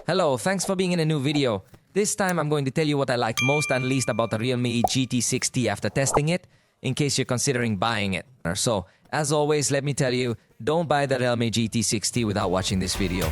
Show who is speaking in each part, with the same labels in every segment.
Speaker 1: Hello, thanks for being in a new video. This time I'm going to tell you what I liked most and least about the realme GT60 after testing it, in case you're considering buying it. So, as always, let me tell you, don't buy the realme GT60 without watching this video.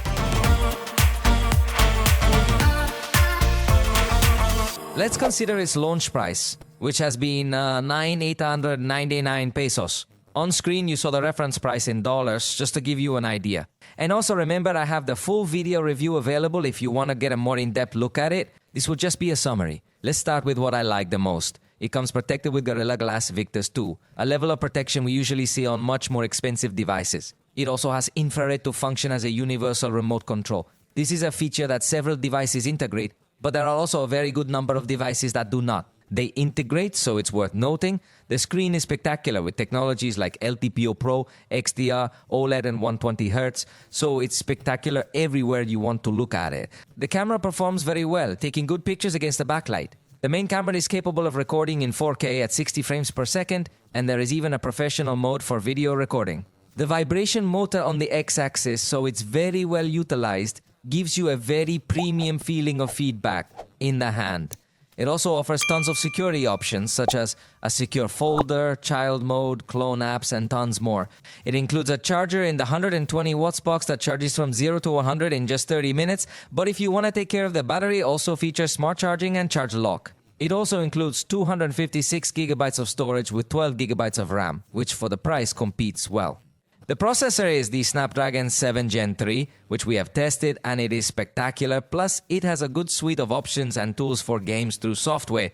Speaker 1: Let's consider its launch price, which has been 9,899 pesos. On screen, you saw the reference price in dollars, just to give you an idea. And also remember, I have the full video review available if you want to get a more in-depth look at it. This will just be a summary. Let's start with what I like the most. It comes protected with Gorilla Glass Victus 2, a level of protection we usually see on much more expensive devices. It also has infrared to function as a universal remote control. This is a feature that several devices integrate, but there are also a very good number of devices that do not. They integrate, so it's worth noting. The screen is spectacular with technologies like LTPO Pro, XDR, OLED and 120Hz, so it's spectacular everywhere you want to look at it. The camera performs very well, taking good pictures against the backlight. The main camera is capable of recording in 4K at 60 frames per second, and there is even a professional mode for video recording. The vibration motor on the X-axis, so it's very well utilized, gives you a very premium feeling of feedback in the hand. It also offers tons of security options such as a secure folder, child mode, clone apps, and tons more. It includes a charger in the 120 watts box that charges from 0 to 100 in just 30 minutes, but if you want to take care of the battery, it also features smart charging and charge lock. It also includes 256 gigabytes of storage with 12 gigabytes of RAM, which for the price competes well. The processor is the Snapdragon 7 Gen 3, which we have tested, and it is spectacular, plus it has a good suite of options and tools for games through software.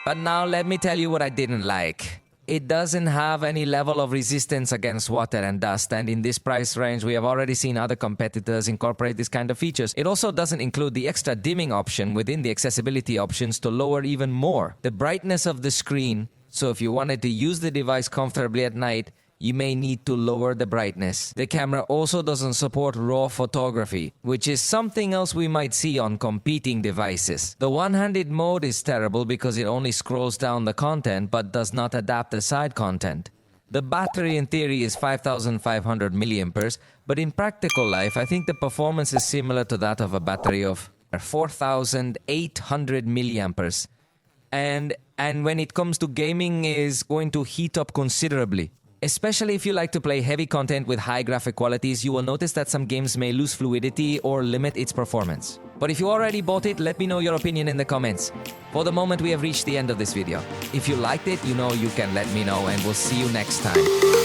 Speaker 1: But now let me tell you what I didn't like. It doesn't have any level of resistance against water and dust, and in this price range we have already seen other competitors incorporate this kind of features. It also doesn't include the extra dimming option within the accessibility options to lower even more the brightness of the screen, so if you wanted to use the device comfortably at night, you may need to lower the brightness. The camera also doesn't support RAW photography, which is something else we might see on competing devices. The one-handed mode is terrible because it only scrolls down the content but does not adapt the side content. The battery in theory is 5,500 milliamperes, but in practical life I think the performance is similar to that of a battery of 4,800 milliamperes. And when it comes to gaming, is going to heat up considerably. Especially if you like to play heavy content with high graphic qualities, you will notice that some games may lose fluidity or limit its performance. But if you already bought it, let me know your opinion in the comments. For the moment, we have reached the end of this video. If you liked it, you know you can let me know, and we'll see you next time.